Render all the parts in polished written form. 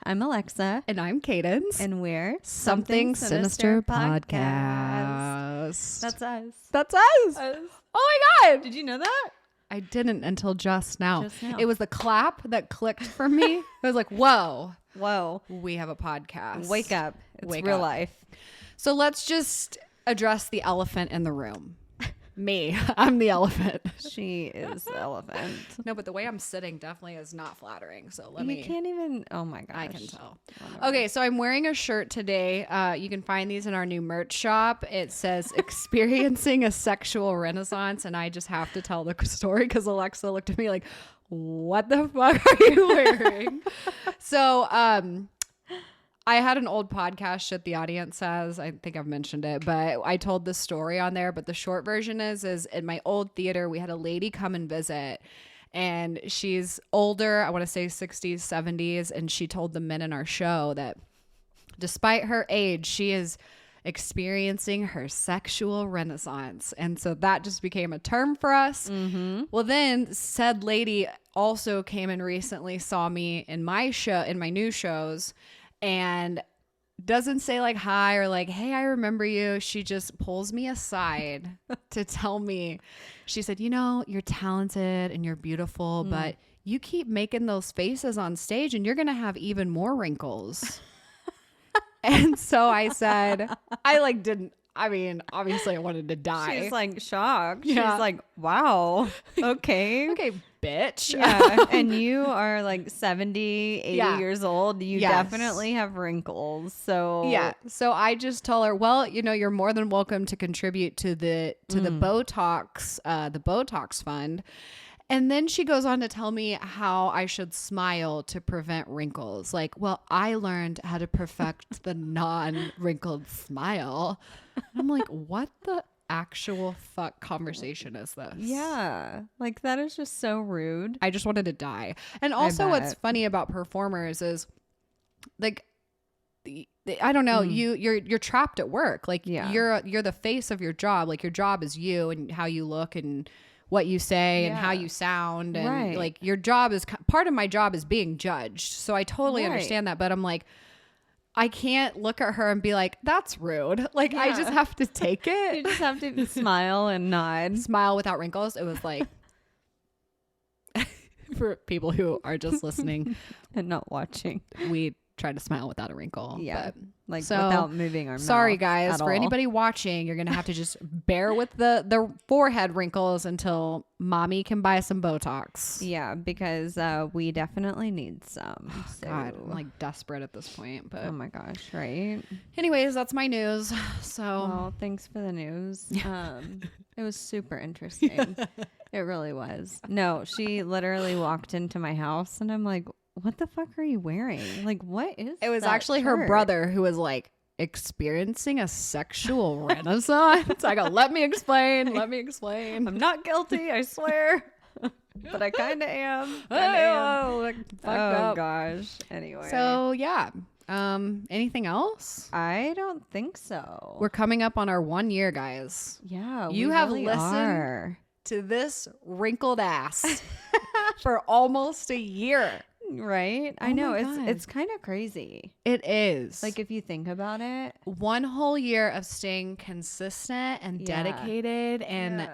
I'm Alexa. And I'm Cadence. And we're Something Sinister Podcast. That's us. That's us. Oh my God. Did you know that? I didn't until just now. Just now. It was the clap that clicked for me. I was like, whoa, Whoa. we have a podcast. Wake up. It's Wake real up. life. So let's just address the elephant in the room. Me. I'm the elephant. She is the elephant. No, but the way I'm sitting definitely is not flattering. So You can't even. Oh my gosh. I can tell. Whatever. Okay, so I'm wearing a shirt today. You can find these in our new merch shop. It says experiencing a sexual renaissance. And I just have to tell the story because Alexa looked at me like, what the fuck are you wearing? So I had an old podcast, Shit the Audience Says. I think I've mentioned it, but I told this story on there. But the short version is in my old theater, we had a lady come and visit. And she's older, I want to say 60s, 70s. And she told the men in our show that despite her age, she is experiencing her sexual renaissance. And so that just became a term for us. Mm-hmm. Well, then said lady also came and recently saw me in my show, in my new shows, and doesn't say like hi or like, hey, I remember you. She just pulls me aside to tell me, she said, you know, you're talented and you're beautiful, but you keep making those faces on stage and you're going to have even more wrinkles. And so I said, obviously I wanted to die. She's like shocked. Yeah. She's like, wow. Okay. Okay, bitch. Yeah. And you are like 70, 80 Yeah. years old. You Yes. definitely have wrinkles. So Yeah. So I just tell her, well, you know, you're more than welcome to contribute to the Botox, the Botox fund. And then she goes on to tell me how I should smile to prevent wrinkles. Like, well, I learned how to perfect the non-wrinkled smile. And I'm like, what the actual fuck conversation is this? yeah, like that is just so rude. I just wanted to die. And also what's bet. funny about performers is like, I don't know, you're trapped at work. Like Yeah. you're the face of your job. Like your job is you and how you look and what you say and how you sound. And Right. like your job is part of my job is being judged. So I totally Right. understand that. But I'm like, I can't look at her and be like, that's rude. Like I Yeah. just have to take You it. just have to smile and nod. Smile without wrinkles. It was like, for people who are just listening, And not watching. we try to smile without a wrinkle. Yeah. But Like So, without moving our sorry mouth guys, at for all. anybody watching, you're gonna have to just bear with the forehead wrinkles until mommy can buy some Botox. Yeah, because we definitely need some. So. God, I'm like desperate at this point. But Oh my gosh, right? anyways, that's my news. So Well, thanks for the news. It was super interesting. It really was. No, she literally walked into my house and I'm like, what the fuck are you wearing? Like, what is it was that actually her shirt? brother who was like experiencing a sexual renaissance. I go, let me explain. I'm not guilty, I swear. But I kind of am. Kinda am. Oh, like, fucked Oh up. gosh. Anyway. So yeah. Anything else? I don't think so. We're coming up on our 1 year, guys. Yeah, You we have really listened are. to this wrinkled ass for almost a year. Right? I Oh know. my God. It's kind of crazy. It is. Like if you think about it. 1 whole year of staying consistent and Yeah. dedicated and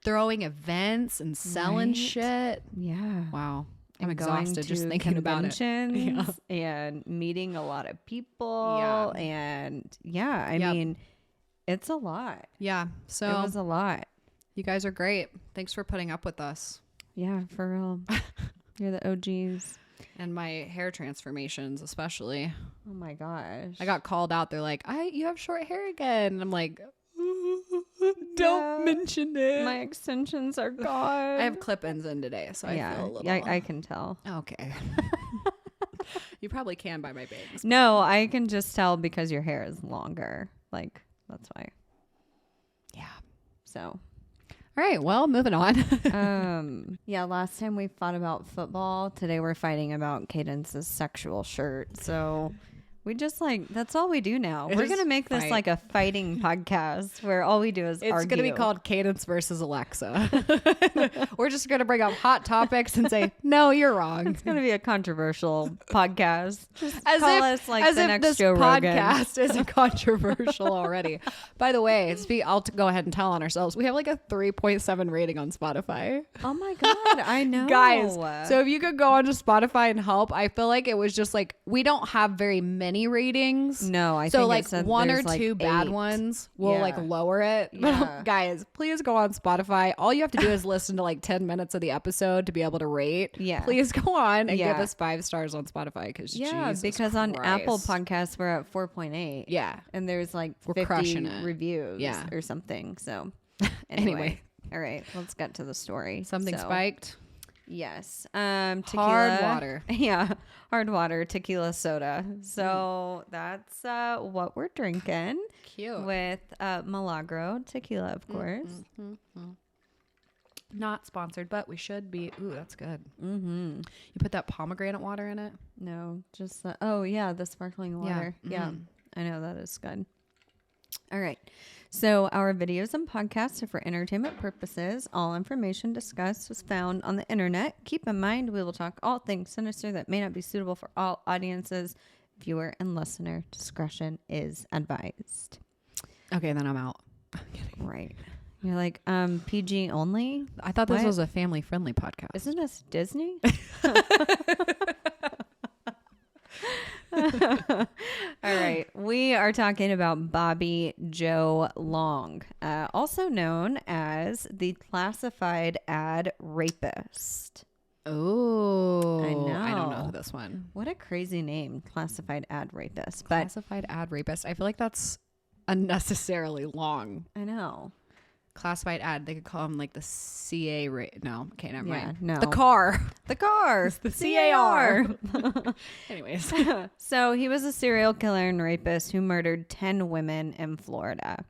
throwing events and selling Right? shit. Yeah. Wow. I'm And going exhausted just to thinking about it. conventions and meeting a lot of people. Yeah. And yeah, I Yep. mean, it's a lot. Yeah. It So was a lot. you guys are great. Thanks for putting up with us. Yeah, for real. You're the OGs. And my hair transformations, especially. Oh my gosh. I got called out. They're like, you have short hair again. And I'm like, don't Yeah. mention it. My extensions are gone. I have clip-ins in today, so I feel a little. Yeah, I can tell. Okay. You probably can by my bangs. No, I can just tell because your hair is longer. Like, that's why. Yeah. So, All right. Well, moving on. yeah, last time we fought about football. Today we're fighting about Cadence's sexual shirt. So We just that's all we do now. We're going to make this fight. like a fighting podcast where all we do is It's argue. going to be called Cadence versus Alexa. We're just going to bring up hot topics and say, no, you're wrong. It's going to be a controversial podcast. Just As call if, us like as the if next this Joe Rogan. podcast isn't controversial already. By the way, I'll go ahead and tell on ourselves. We have like a 3.7 rating on Spotify. Oh my God, I know. Guys, so if you could go onto Spotify and help, I feel like it was just like, we don't have very many ratings. No, I so think like it said one or there's, like, two bad 8. ones will Yeah. like lower it. Yeah. But guys, please go on Spotify. All you have to do is listen to like 10 minutes of the episode to be able to rate. Yeah. Please go on and Yeah. give us 5 stars on Spotify because because on Apple Podcasts we're at 4.8. Yeah. And there's like We're 50 crushing it. reviews Yeah. or something. So Anyway. All right, let's get to the story. Something So, spiked. Yes. Tequila. Hard water. Yeah. Hard water, tequila soda. So that's what we're drinking Cute. with Milagro tequila, of course. Not sponsored, but we should be. Ooh, that's good. Mm-hmm. You put that pomegranate water in it? No, just the sparkling water. Yeah. I know that is good. All right. So our videos and podcasts are for entertainment purposes. All information discussed was found on the internet. Keep in mind, we will talk all things sinister that may not be suitable for all audiences. Viewer and listener discretion is advised. Okay, then I'm out. Right. You're like, PG only? I thought this What? was a family-friendly podcast. Isn't this Disney? All right. We are talking about Bobby Joe Long, also known as the classified ad rapist. Oh, I know. I don't know this one. What a crazy name, classified ad rapist. But Classified ad rapist. I feel like that's unnecessarily long. I know. Classified ad. They could call him like the CA. No. Okay, never Yeah, mind. no. The car. The car. The CAR. CAR. Anyways. So he was a serial killer and rapist who murdered 10 women in Florida.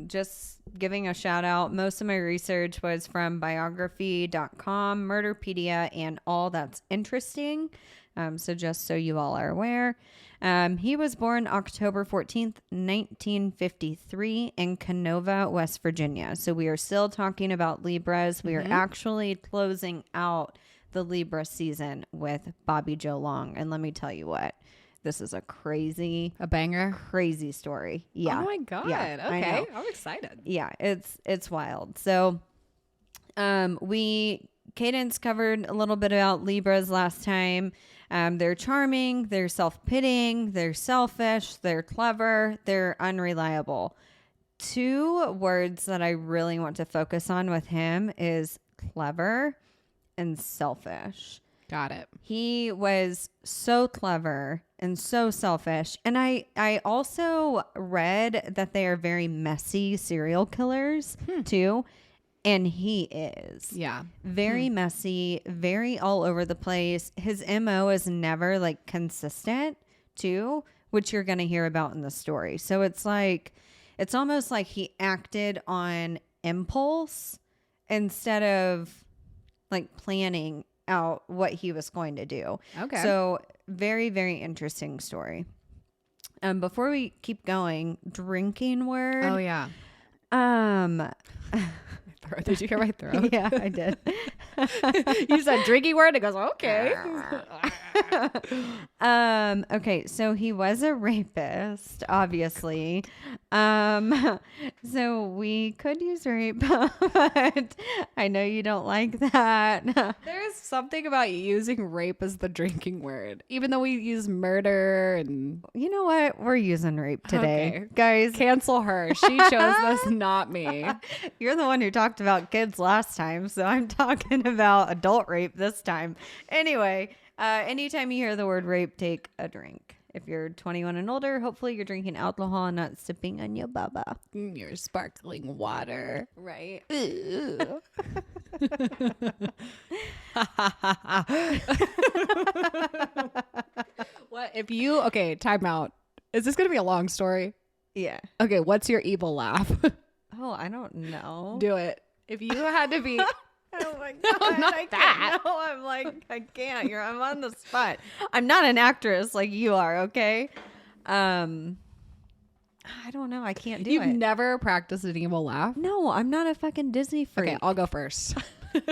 Just giving a shout out. Most of my research was from biography.com, Murderpedia, and all that's interesting. So just so you all are aware. He was born October 14th, 1953 in Canova, West Virginia. So we are still talking about Libras. We are actually closing out the Libra season with Bobby Joe Long. And let me tell you what, this is a banger. crazy story. Yeah. Oh my God. Yeah, I okay. know. I'm excited. Yeah, it's wild. So Cadence covered a little bit about Libras last time. They're charming, they're self-pitying, they're selfish, they're clever, they're unreliable. 2 words that I really want to focus on with him is clever and selfish. Got it. He was so clever and so selfish. And I also read that they are very messy serial killers too. And he is. Yeah. Very messy, very all over the place. His MO is never like consistent too, which you're going to hear about in the story. So it's almost like he acted on impulse instead of like planning out what he was going to do. Okay. So very, very interesting story. Before we keep going, drinking word. Oh yeah. Did you hear my throat? Yeah, I did. You said drinking word. It goes okay. Okay, so he was a rapist, obviously. So we could use rape, but I know you don't like that. There's something about using rape as the drinking word, even though we use murder and You know what? We're using rape today, Okay. guys. cancel her. She chose this, not me. You're the one who talked about kids last time, so I'm talking about adult rape this time. Anyway, anytime you hear the word rape, take a drink. If you're 21 and older, hopefully you're drinking alcohol and not sipping on your baba. Your sparkling water. Right. What if you time out. Is this gonna be a long story? Yeah. Okay, what's your evil laugh? Oh, I don't know. Do it. If you had to be Oh my God. not I that. can't. No, I'm like, I can't. I'm on the spot. I'm not an actress like you are, okay? I don't know. I can't do You've it. never practiced an evil laugh? No, I'm not a fucking Disney freak. Okay, I'll go first. Okay,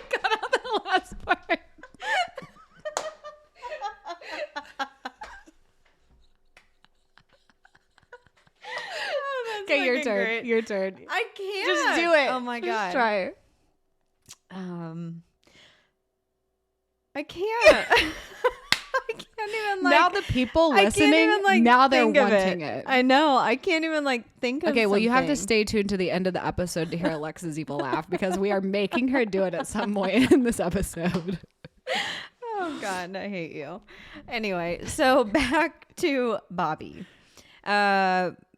cut out the last part. Oh, that's Okay, your fucking turn. great. Your turn. I can't. Just do it. Oh my God. Just try it. I can't. I can't even like. Now the people I can't listening, even, like, now they're think of wanting it. I know. I can't even like think of. Okay, well, you have to something. stay tuned to the end of the episode to hear Alexa's evil laugh because we are making her do it at some point in this episode. Oh God, I hate you. Anyway, so back to Bobby.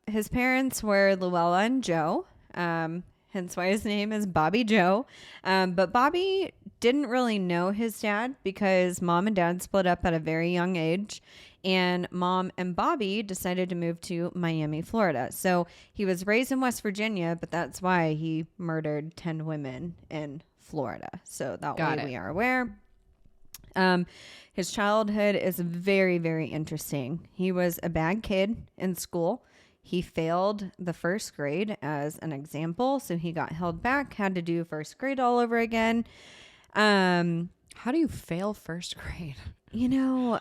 His parents were Luella and Joe. Hence why his name is Bobby Joe. But Bobby didn't really know his dad because mom and dad split up at a very young age. And mom and Bobby decided to move to Miami, Florida. So he was raised in West Virginia, but that's why he murdered 10 women in Florida. So that way we are aware. His childhood is very, very interesting. He was a bad kid in school. He failed the first grade as an example. So he got held back, had to do first grade all over again. How do you fail first grade? You know,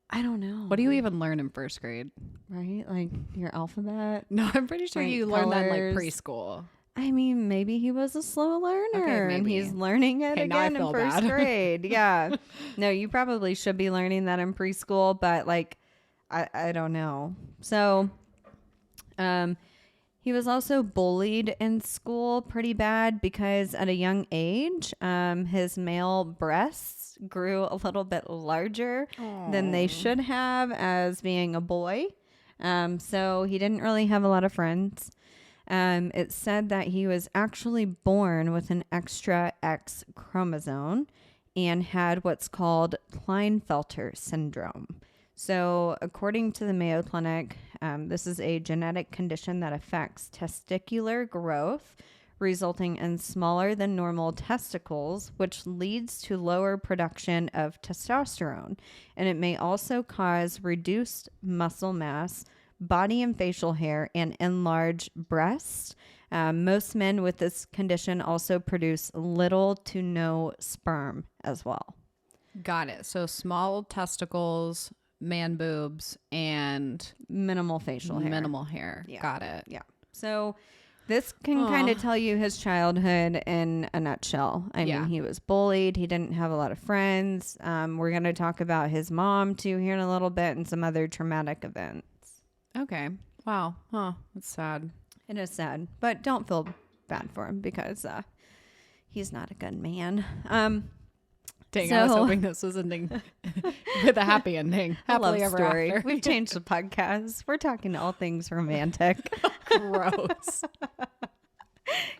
I don't know. What do you even learn in first grade? Right? Like your alphabet. No, I'm pretty sure Right, you learn that in like colors. preschool. I mean, maybe he was a slow learner and maybe. he's learning it Okay, now I again in feel first bad. grade. Yeah. No, you probably should be learning that in preschool, but like, I don't know. So, he was also bullied in school pretty bad because at a young age, his male breasts grew a little bit larger than they should have as being a boy. So he didn't really have a lot of friends. It said that he was actually born with an extra X chromosome and had what's called Klinefelter syndrome. So according to the Mayo Clinic, this is a genetic condition that affects testicular growth, resulting in smaller than normal testicles, which leads to lower production of testosterone. And it may also cause reduced muscle mass, body and facial hair, and enlarged breasts. Most men with this condition also produce little to no sperm as well. Got it. So small testicles, man boobs, and Minimal facial hair. minimal hair. Yeah. Got it. Yeah. So this can kind of tell you his childhood in a nutshell. I mean, he was bullied. He didn't have a lot of friends. We're going to talk about his mom too here in a little bit and some other traumatic events. Okay. Wow. Huh. That's sad. It is sad, but don't feel bad for him because he's not a good man. Dang, I was hoping this was ending with a happy ending. I love Happily ever story. after. We've changed the podcast. We're talking all things romantic. Gross.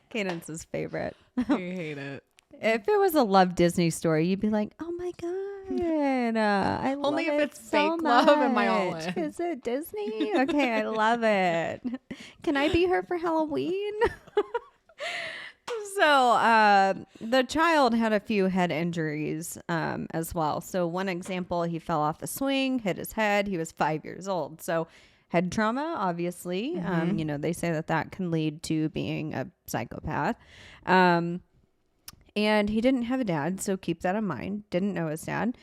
Cadence's favorite. I hate it. If it was a love Disney story, you'd be like, "Oh my god, I love Only if it it's so fake love am I all much." in. Is it Disney? Okay, I love it. Can I be her for Halloween? So the child had a few head injuries as well. So one example, he fell off a swing, hit his head. He was 5 years old. So head trauma, obviously. You know, they say that can lead to being a psychopath. And he didn't have a dad, so keep that in mind. Didn't know his dad.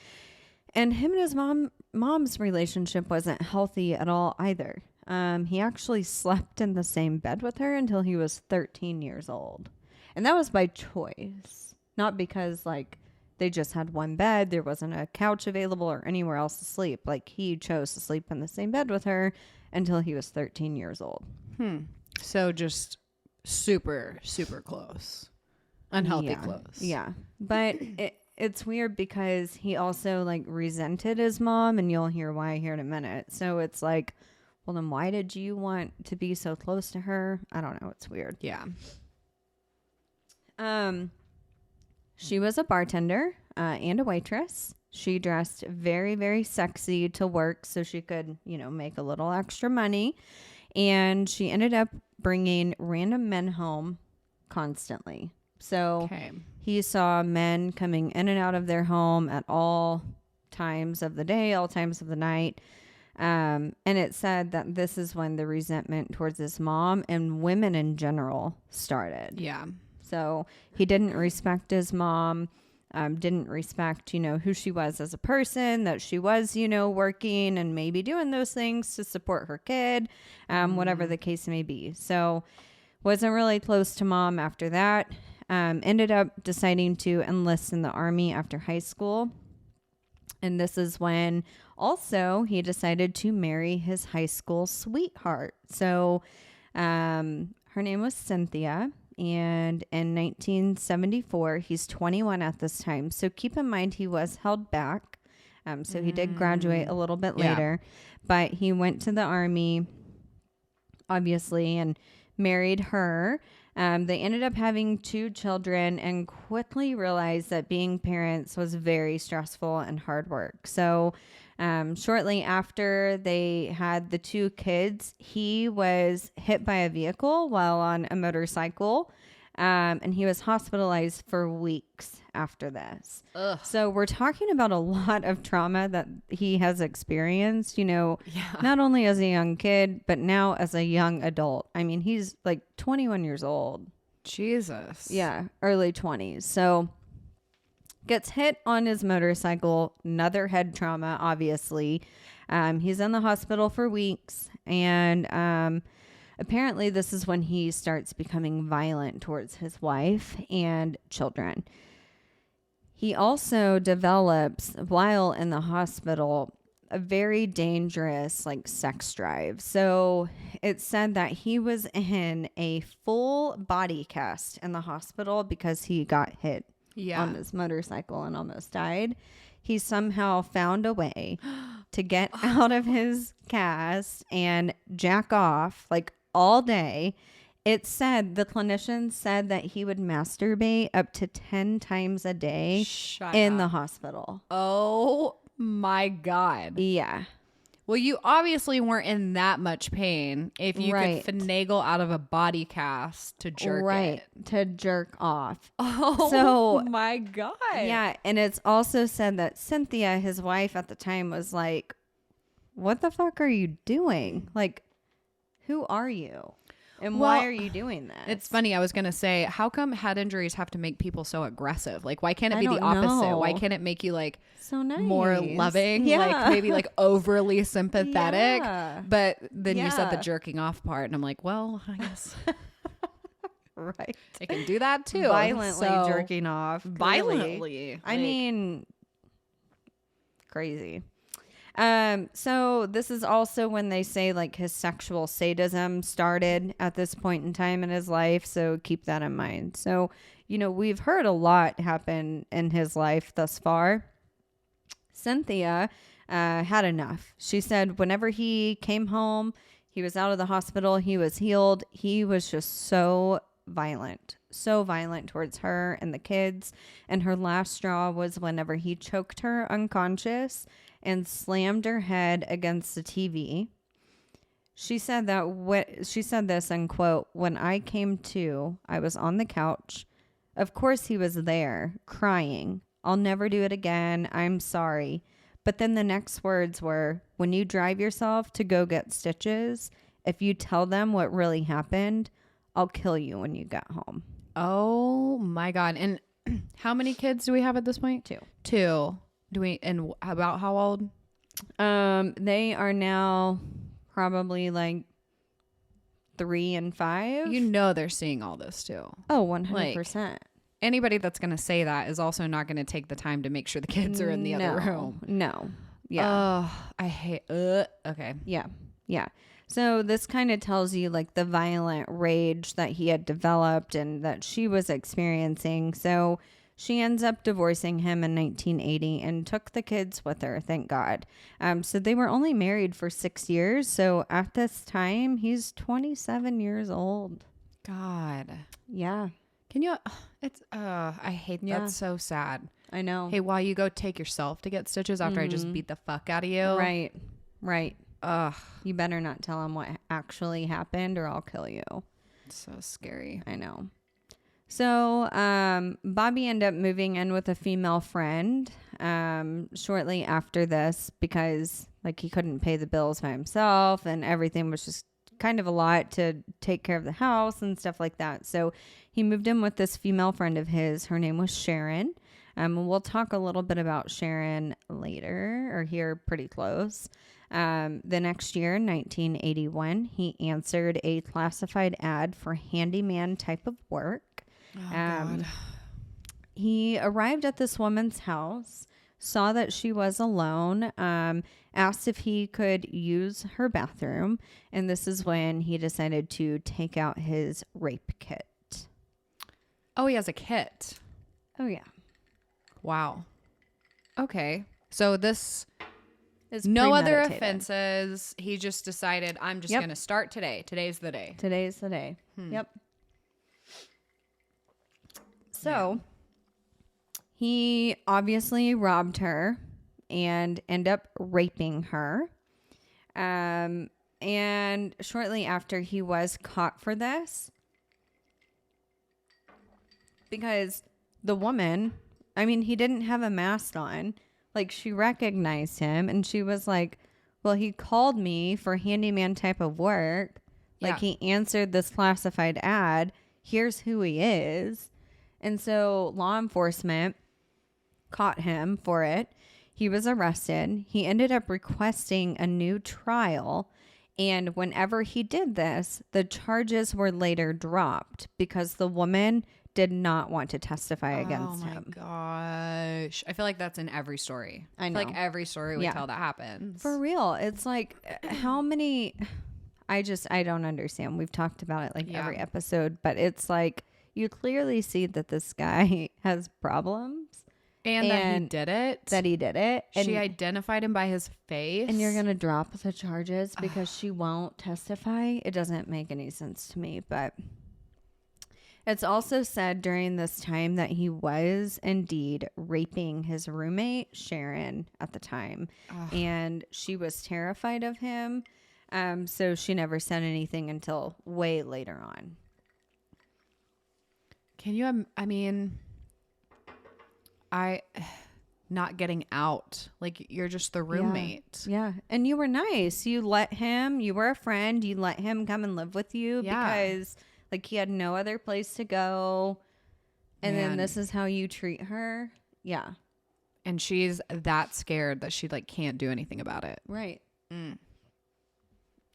And him and his mom's relationship wasn't healthy at all either. He actually slept in the same bed with her until he was 13 years old. And that was by choice, not because like they just had one bed. There wasn't a couch available or anywhere else to sleep. Like he chose to sleep in the same bed with her until he was 13 years old. So just super, super close. Unhealthy close. Yeah. But it's weird because he also like resented his mom, and you'll hear why here in a minute. So it's like, well, then why did you want to be so close to her? I don't know. It's weird. Yeah. She was a bartender and a waitress, She dressed very, very sexy to work so she could, make a little extra money. And she ended up bringing random men home constantly. So he saw men coming in and out of their home at all times of the day, all times of the night. And it said that this is when the resentment towards his mom and women in general started. Yeah. So he didn't respect his mom, didn't respect, who she was as a person, that she was, working and maybe doing those things to support her kid, whatever the case may be. So wasn't really close to mom after that. Ended up deciding to enlist in the Army after high school. And this is when also he decided to marry his high school sweetheart. So her name was Cynthia. And in 1974, he's 21 at this time. So keep in mind, he was held back. So he did graduate a little bit later. But he went to the Army, obviously, and married her. They ended up having 2 children and quickly realized that being parents was very stressful and hard work. So shortly after they had the 2 kids, he was hit by a vehicle while on a motorcycle. And he was hospitalized for weeks after this. Ugh. So we're talking about a lot of trauma that he has experienced, not only as a young kid, but now as a young adult. I mean, he's like 21 years old. Jesus. Yeah, early 20s. So gets hit on his motorcycle, another head trauma, obviously. He's in the hospital for weeks. And apparently this is when he starts becoming violent towards his wife and children. He also develops, while in the hospital, a very dangerous sex drive. So it said that he was in a full body cast in the hospital because he got hit on his motorcycle and almost died. He somehow found a way to get out of his cast and jack off all day. It said, the clinician said that he would masturbate up to 10 times a day the hospital. Oh my God. Yeah. Well, you obviously weren't in that much pain if you could finagle out of a body cast to jerk it. To jerk off. Oh, so, my God. Yeah, and it's also said that Cynthia, his wife at the time, was like, what the fuck are you doing? Who are you? And why are you doing this? It's funny. I was going to say, how come head injuries have to make people so aggressive? Why can't it be the opposite? Why can't it make you so nice, more loving? Yeah. Maybe overly sympathetic. Yeah. But then you said the jerking off part. And I'm like, well, I guess. Right. I can do that too. Violently jerking off. Violently. I mean, crazy. So this is also when they say his sexual sadism started at this point in time in his life. So keep that in mind. So, we've heard a lot happen in his life thus far. Cynthia, had enough. She said whenever he came home, he was out of the hospital, he was healed. He was just so violent towards her and the kids. And her last straw was whenever he choked her unconscious and slammed her head against the TV. She said she said this, and quote, "When I came to, I was on the couch. Of course he was there, crying. I'll never do it again. I'm sorry." But then the next words were, "When you drive yourself to go get stitches, if you tell them what really happened, I'll kill you when you get home." Oh my God. And how many kids do we have at this point? 2. Do we, and about how old? They are now probably 3 and 5. They're seeing all this too. Oh, 100%. Anybody that's going to say that is also not going to take the time to make sure the kids are in the other room. No. Yeah. Oh, I hate, okay. Yeah. Yeah. So this kind of tells you the violent rage that he had developed and that she was experiencing. So she ends up divorcing him in 1980 and took the kids with her, thank God. So they were only married for 6 years. So at this time, he's 27 years old. God. Yeah. Can you, I hate, that's so sad. I know. Hey, while you go take yourself to get stitches after I just beat the fuck out of you. Right. Right. Ugh. You better not tell him what actually happened or I'll kill you. So scary. I know. So Bobby ended up moving in with a female friend shortly after this because like he couldn't pay the bills by himself and everything was just kind of a lot to take care of the house and stuff like that. So he moved in with this female friend of his. Her name was Sharon. We'll talk a little bit about Sharon later or here pretty close. The next year, 1981, he answered a classified ad for handyman type of work. Oh, God. He arrived at this woman's house, saw that she was alone, asked if he could use her bathroom, and this is when he decided to take out his rape kit. Oh, he has a kit. Oh, yeah. Wow. Okay. So this It's no other premeditated. offenses. He just decided, I'm just going to start today. Today's the day. Today's the day. Yep. So he obviously robbed her and ended up raping her. And shortly after he was caught for this, because the woman, I mean, he didn't have a mask on. Like, she recognized him and she was like, well, he called me for handyman type of work. Like, he answered this classified ad. Here's who he is. And so law enforcement caught him for it. He was arrested. He ended up requesting a new trial. And whenever he did this, the charges were later dropped because the woman did not want to testify against him. Oh my gosh. I feel like that's in every story. I know. Feel like every story we tell that happens. For real. It's like how many I don't understand. We've talked about it like every episode, but it's like you clearly see that this guy has problems. And that he did it. That he did it. And she identified him by his face. And you're going to drop the charges because she won't testify? It doesn't make any sense to me, but it's also said during this time that he was indeed raping his roommate, Sharon, at the time. And she was terrified of him. So she never said anything until way later on. Can you, not getting out. Like, you're just the roommate. Yeah. And you were nice. You were a friend. You let him come and live with you because like he had no other place to go. And then this is how you treat her. Yeah. And she's that scared that she like can't do anything about it. Right.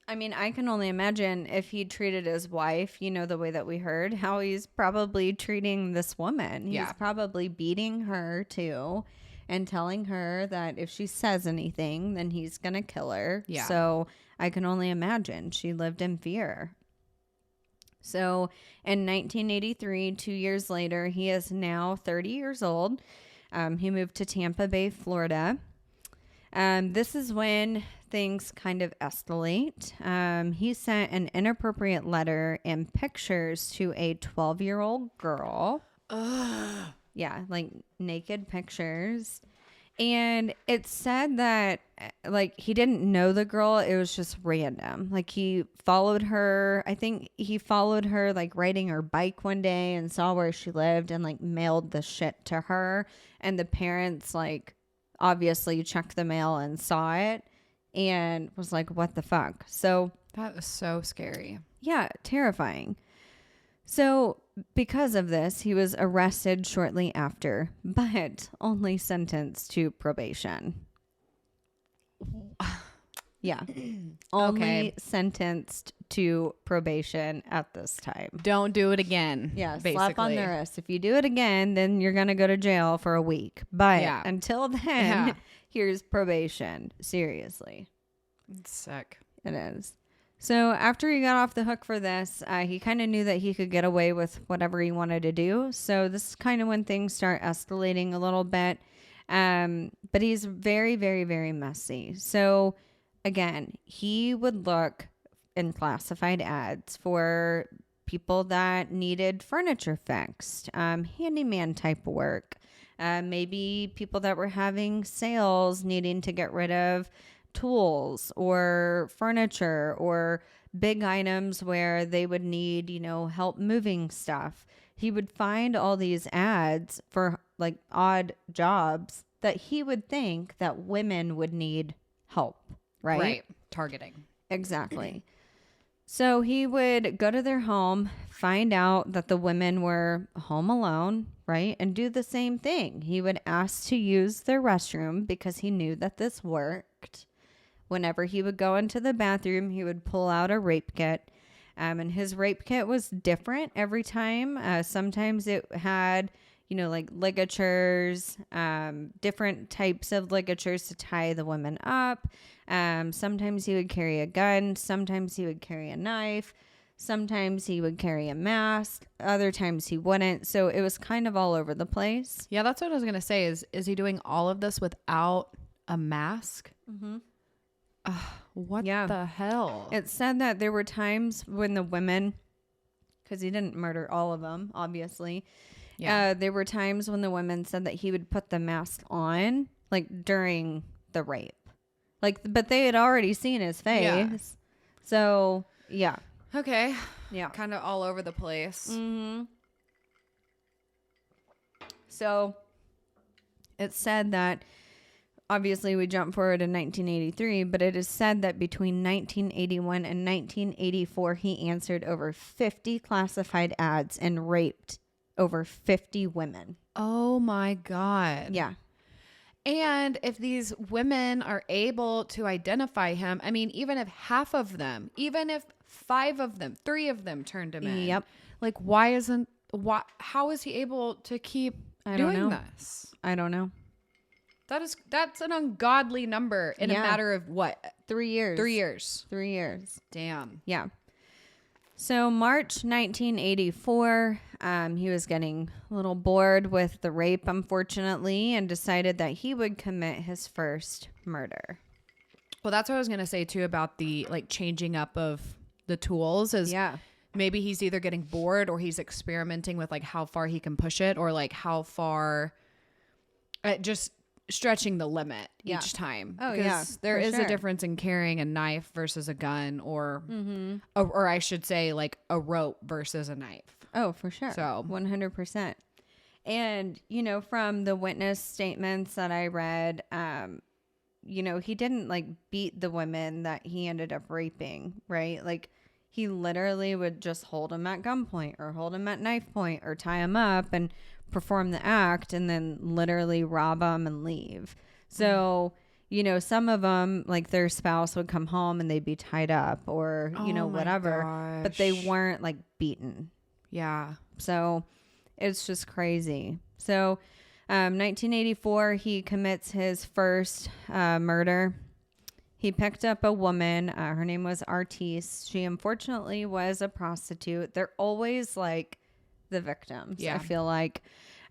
I mean, I can only imagine if he treated his wife, the way that we heard, how he's probably treating this woman. He's probably beating her too and telling her that if she says anything, then he's going to kill her. Yeah. So I can only imagine she lived in fear. So in 1983, 2 years later, he is now 30 years old. He moved to Tampa Bay, Florida. This is when things kind of escalate. He sent an inappropriate letter and pictures to a 12-year-old girl. Yeah, like naked pictures. And it said that like he didn't know the girl. It was just random. Like he followed her. I think he followed her like riding her bike one day and saw where she lived and like mailed the shit to her. And the parents like obviously checked the mail and saw it and was like, what the fuck? So that was so scary. Yeah, terrifying. So because of this, he was arrested shortly after, but only sentenced to probation. Yeah. Only sentenced to probation at this time. Don't do it again. Yeah, basically. Slap on the wrist. If you do it again, then you're going to go to jail for a week. But until then, here's probation. Seriously. It's sick. It is. So after he got off the hook for this, he kind of knew that he could get away with whatever he wanted to do. So this is kind of when things start escalating a little bit. But he's very, very, very messy. So again, he would look in classified ads for people that needed furniture fixed, handyman type work, Maybe people that were having sales needing to get rid of tools or furniture or big items where they would need, help moving stuff. He would find all these ads for like odd jobs that he would think that women would need help, right? Right. Targeting. Exactly. So he would go to their home, find out that the women were home alone, right? And do the same thing. He would ask to use their restroom because he knew that this worked. Whenever he would go into the bathroom, he would pull out a rape kit. And his rape kit was different every time. Sometimes it had, like ligatures, different types of ligatures to tie the women up. Sometimes he would carry a gun. Sometimes he would carry a knife. Sometimes he would carry a mask. Other times he wouldn't. So it was kind of all over the place. Yeah, that's what I was going to say. Is he doing all of this without a mask? Mm-hmm. What the hell? It said that there were times when the women, because he didn't murder all of them, obviously. Yeah. There were times when the women said that he would put the mask on, like during the rape. But they had already seen his face. Yeah. So, yeah. Okay. Yeah. Kind of all over the place. Mm-hmm. So, it said that, obviously we jump forward to 1983, but it is said that between 1981 and 1984, he answered over 50 classified ads and raped over 50 women. Oh my God. Yeah. And if these women are able to identify him, I mean, even if half of them, even if 5 of them, 3 of them turned him in. Yep. Like, how is he able to keep doing this? I don't know. That's an ungodly number in a matter of what? 3 years. 3 years. 3 years. Damn. Yeah. So March 1984, he was getting a little bored with the rape, unfortunately, and decided that he would commit his first murder. Well, that's what I was going to say, too, about the changing up of the tools is maybe he's either getting bored or he's experimenting with how far he can push it or how far just stretching the limit each time. Oh, yeah. There is a difference in carrying a knife versus a gun or I should say a rope versus a knife. Oh, for sure. So 100%. And, from the witness statements that I read, he didn't beat the women that he ended up raping, right? He literally would just hold them at gunpoint or hold them at knife point or tie them up and perform the act and then literally rob them and leave. So, some of them, their spouse would come home and they'd be tied up or, whatever, gosh. but they weren't beaten. Yeah. So it's just crazy. So, 1984, he commits his first murder. He picked up a woman. Her name was Artis. She unfortunately was a prostitute. They're always the victims, I feel like.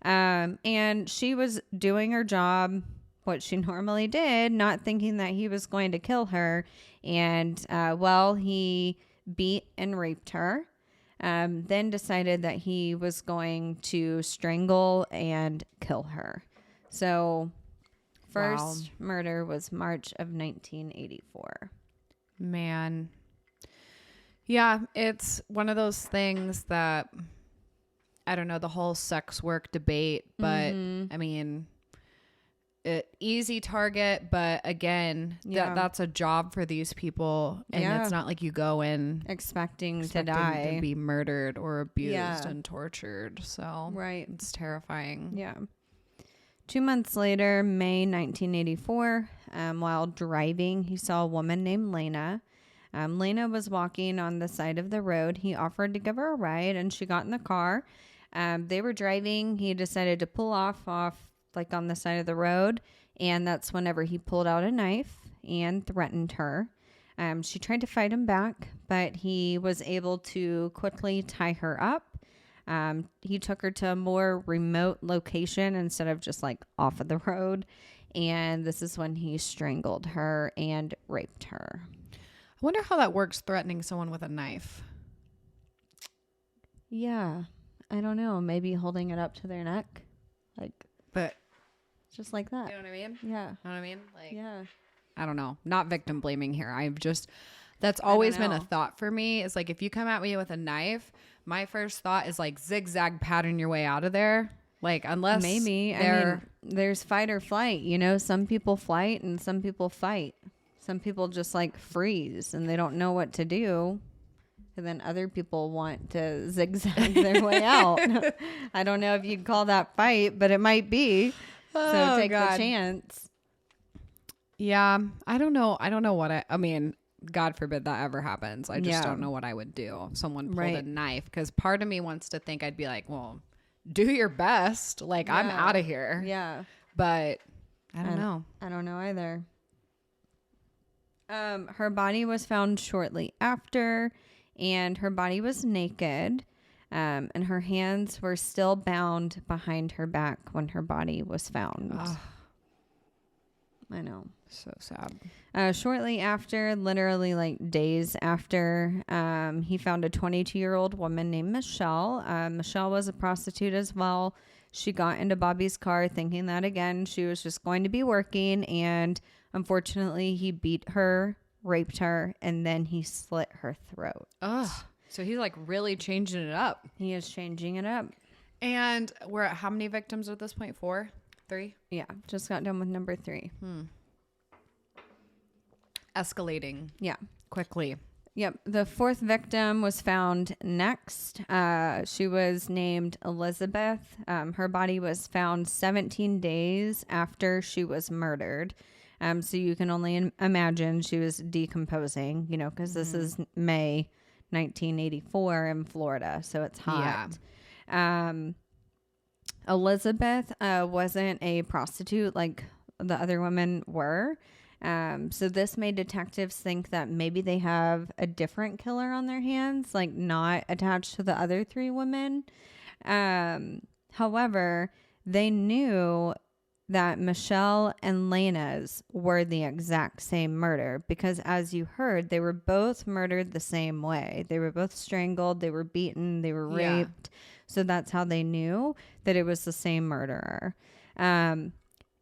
And she was doing her job, what she normally did, not thinking that he was going to kill her. And, he beat and raped her. Then decided that he was going to strangle and kill her. So first murder was March of 1984. Man. Yeah, it's one of those things that I don't know, the whole sex work debate, but I mean, easy target, but again, that's a job for these people, and it's not like you go in expecting to die, to be murdered or abused and tortured. So it's terrifying. Yeah. 2 months later, May 1984, while driving, he saw a woman named Lena. Lena was walking on the side of the road. He offered to give her a ride, and she got in the car. They were driving. He decided to pull off on the side of the road, and that's whenever he pulled out a knife and threatened her. She tried to fight him back, but he was able to quickly tie her up. He took her to a more remote location instead of just off of the road, and this is when he strangled her and raped her. I wonder how that works, threatening someone with a knife. Yeah. I don't know. Maybe holding it up to their neck. But Just like that. you know what I mean? Yeah. You know what I mean? Like, Yeah. I don't know. Not victim blaming here. That's always been a know. thought for me. It's like, if you come at me with a knife, my first thought is like zigzag pattern your way out of there. Like, unless Maybe. I mean, there's fight or flight. You know, some people flight and some people fight. Some people just like freeze and they don't know what to do. And then other people want to zigzag their way out. I don't know if you'd call that fight, but it might be. So take the chance. Yeah. I don't know what I mean, God forbid that ever happens. I just don't know what I would do if someone pulled a knife. Because part of me wants to think I'd be like, well, do your best. Like, I'm out of here. Yeah. But I don't know. I don't know either. Her body was found shortly after, and her body was naked. And her hands were still bound behind her back when her body was found. Ugh. I know. So sad. Shortly after, literally like days after, he found a 22-year-old woman named Michelle. Michelle was a prostitute as well. She got into Bobby's car thinking that, again, she was just going to be working. And unfortunately, he beat her, raped her, and then he slit her throat. Ugh. So he's like really changing it up. He is changing it up. And we're at how many victims at this point? 4? 3? Yeah. Just got done with number 3. Escalating. Yeah. Quickly. Yep. The 4th victim was found next. She was named Elizabeth. Her body was found 17 days after she was murdered. So you can only imagine she was decomposing, you know, because this is May 1984 in Florida. So it's hot. Yeah. Elizabeth wasn't a prostitute like the other women were. So this made detectives think that maybe they have a different killer on their hands, like not attached to the other 3 women. However, they knew that Michelle and Lena's were the exact same murder because, as you heard, they were both murdered the same way. They were both strangled, they were beaten, they were raped. So that's how they knew that it was the same murderer. And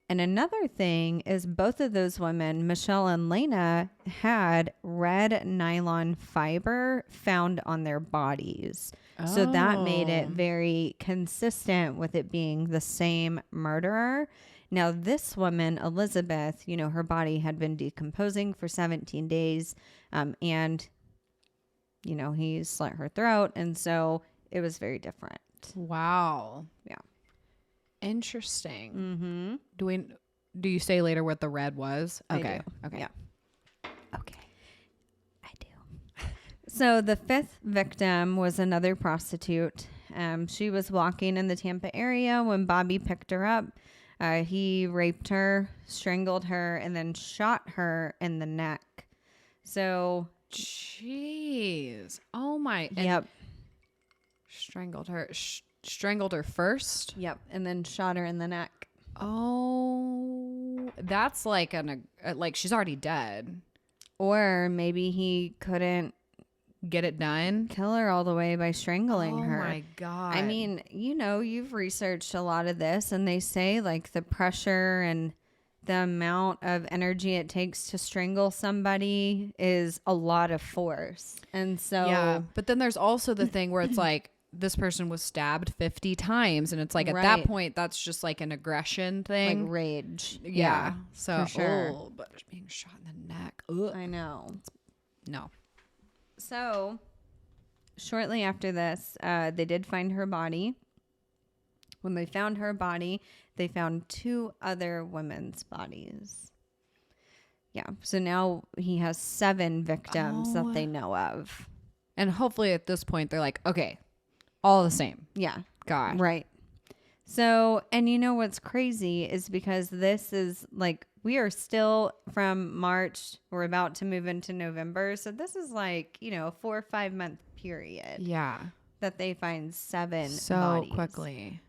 another thing is both of those women, Michelle and Lena, had red nylon fiber found on their bodies. Oh. So that made it very consistent with it being the same murderer. Now, this woman, Elizabeth, you know, her body had been decomposing for 17 days. And, you know, he slit her throat. And so it was very different. Wow. Yeah. Interesting. Mm-hmm. Do you say later what the red was? Okay. Okay. Yeah. Okay. I do. So the 5th victim was another prostitute. She was walking in the Tampa area when Bobby picked her up. He raped her, strangled her, and then shot her in the neck. So, jeez. Oh my. Yep. Strangled her. Strangled her first? Yep. And then shot her in the neck. Oh, that's like like she's already dead. Or maybe he couldn't get it done, kill her all the way by strangling her. Oh my God. I mean, you know, you've researched a lot of this, and they say like the pressure and the amount of energy it takes to strangle somebody is a lot of force. And so, yeah, but then there's also the thing where it's like, this person was stabbed 50 times, and it's like at that point that's just like an aggression thing, like rage. Yeah. So sure. But being shot in the neck, ugh. I know. No. So shortly after this, they did find her body. When they found her body, they found 2 other women's bodies. Yeah. So now he has 7 victims that they know of. And hopefully at this point they're like, okay, all the same. Yeah. God. Right. So, and you know what's crazy is because this is like, we are still from March. We're about to move into November. So this is like, you know, a 4 or 5 month period. Yeah. That they find 7 so bodies. Quickly.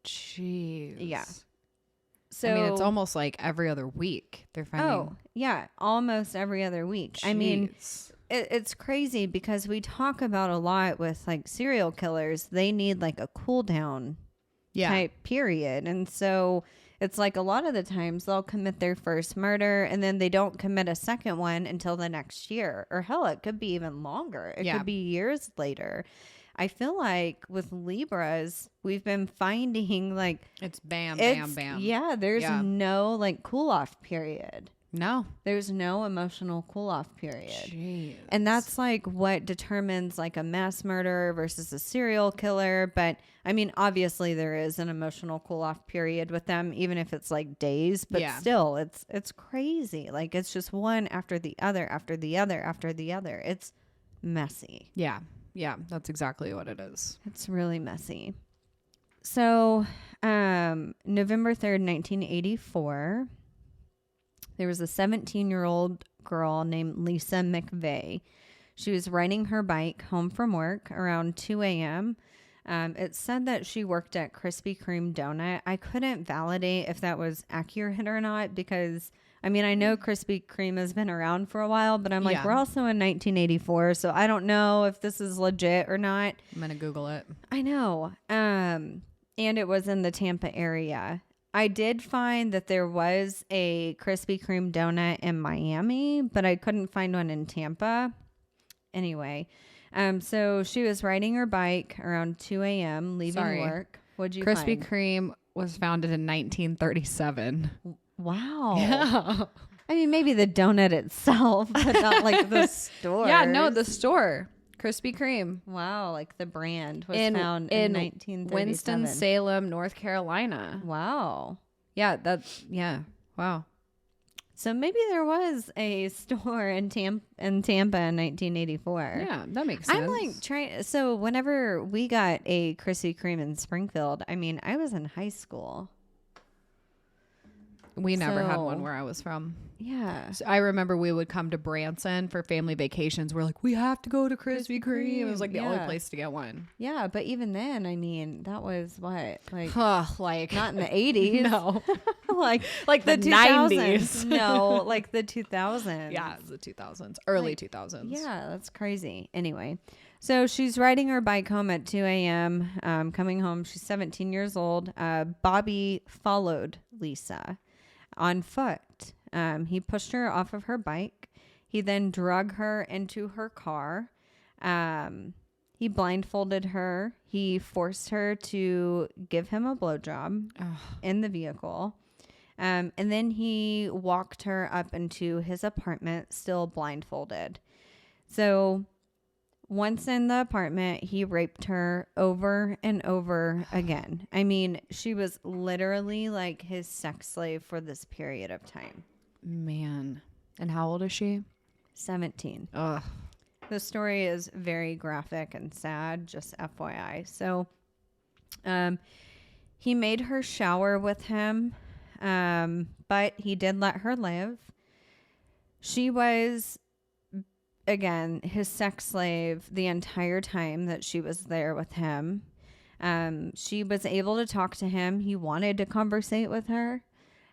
Jeez. Yeah. So I mean, it's almost like every other week they're finding. Oh, yeah. Almost every other week. Jeez. I mean, it's crazy because we talk about a lot with like serial killers. They need like a cool down. type period. And so it's like a lot of the times they'll commit their first murder and then they don't commit a second one until the next year. Or hell, it could be even longer. It could be years later. I feel like with Libras, we've been finding like it's bam, bam. Yeah, there's no like cool off period. No. There's no emotional cool off period. Jeez. And that's like what determines like a mass murderer versus a serial killer. But I mean, obviously there is an emotional cool off period with them, even if it's like days, but still it's crazy. Like it's just one after the other, after the other, after the other. It's messy. Yeah. Yeah. That's exactly what it is. It's really messy. So, November 3rd, 1984, there was a 17-year-old girl named Lisa McVeigh. She was riding her bike home from work around 2 a.m. It said that she worked at Krispy Kreme Donut. I couldn't validate if that was accurate or not because, I mean, I know Krispy Kreme has been around for a while, but I'm like, we're also in 1984, so I don't know if this is legit or not. I'm going to Google it. I know. And it was in the Tampa area. I did find that there was a Krispy Kreme donut in Miami, but I couldn't find one in Tampa. Anyway, so she was riding her bike around 2 a.m. leaving work. What'd you Krispy find? Kreme was founded in 1937. Wow. Yeah. I mean, maybe the donut itself, but not like the store. Yeah, no, the store. Krispy Kreme. Wow, like the brand was found in 1937. Winston-Salem, North Carolina. Wow. Yeah, wow. So maybe there was a store in Tampa in 1984. Yeah, that makes sense. I'm like trying. So whenever we got a Krispy Kreme in Springfield, I mean, I was in high school. We never had one where I was from. Yeah. So I remember we would come to Branson for family vacations. We're like, we have to go to Krispy Kreme. It was like the only place to get one. Yeah, but even then, I mean, that was what? Like, like not in the 80s. No. like the 90s. No, like the 2000s. Yeah, the 2000s. Early 2000s. Yeah, that's crazy. Anyway, so she's riding her bike home at 2 a.m. Coming home, she's 17 years old. Bobby followed Lisa on foot. He pushed her off of her bike. He then drug her into her car. He blindfolded her. He forced her to give him a blowjob in the vehicle. And then he walked her up into his apartment, still blindfolded. So once in the apartment, he raped her over and over again. I mean, she was literally like his sex slave for this period of time. Man. And how old is she? 17. Ugh. The story is very graphic and sad, just FYI. So, he made her shower with him, but he did let her live. She was, again, his sex slave the entire time that she was there with him. She was able to talk to him. He wanted to conversate with her.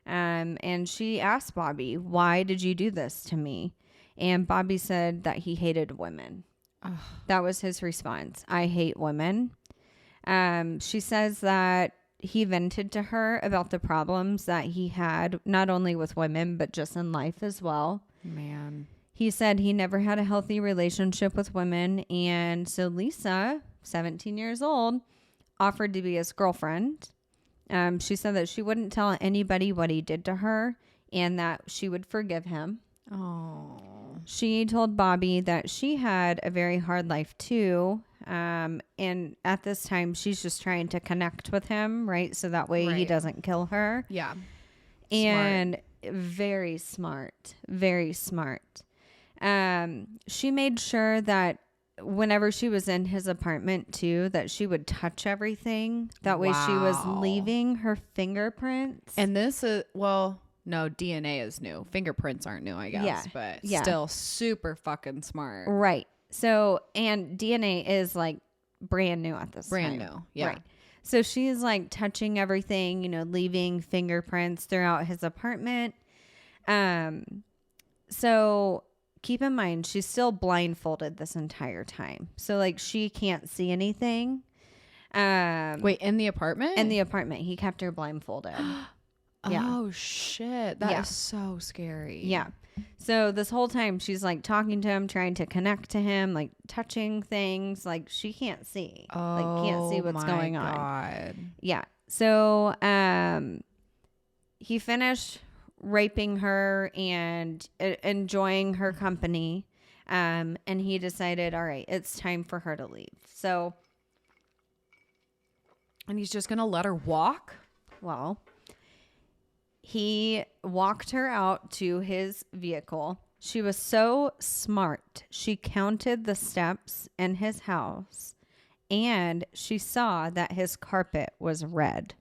And she asked Bobby, why did you do this to me? And Bobby said that he hated women. Ugh. That was his response. I hate women. She says that he vented to her about the problems that he had, not only with women, but just in life as well. Man. He said he never had a healthy relationship with women. And so Lisa, 17 years old, offered to be his girlfriend. She said that she wouldn't tell anybody what he did to her and that she would forgive him. Oh. She told Bobby that she had a very hard life too. And at this time, she's just trying to connect with him, right? So that way he doesn't kill her. Yeah. And very smart, very smart. She made sure that whenever she was in his apartment too, that she would touch everything. That way she was leaving her fingerprints. And this is, well, no, DNA is new. Fingerprints aren't new, I guess. But still super fucking smart. Right. So, and DNA is like brand new at this time. Brand new. Yeah. Right. So she's like touching everything, you know, leaving fingerprints throughout his apartment. So keep in mind, she's still blindfolded this entire time. So like she can't see anything. Wait, in the apartment? In the apartment. He kept her blindfolded. Yeah. Oh, shit. That is so scary. Yeah. So this whole time she's like talking to him, trying to connect to him, like touching things. Like she can't see. Like can't see what's going on. God. Yeah. So he finished raping her and enjoying her company. And he decided, all right, it's time for her to leave. So. And he's just going to let her walk? Well, he walked her out to his vehicle. She was so smart. She counted the steps in his house and she saw that his carpet was red.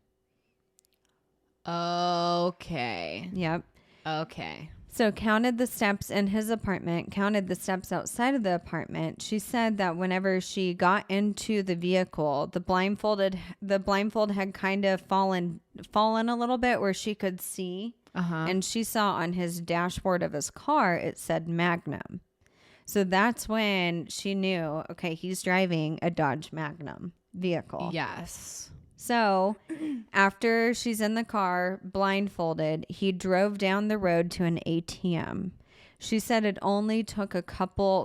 Okay. Yep. Okay. So counted the steps in his apartment, counted the steps outside of the apartment. She said that whenever she got into the vehicle, the blindfold had kind of fallen a little bit where she could see. And she saw on his dashboard of his car, it said Magnum. So that's when she knew, okay, he's driving a Dodge Magnum vehicle. Yes. So after she's in the car, blindfolded, he drove down the road to an ATM. She said it only took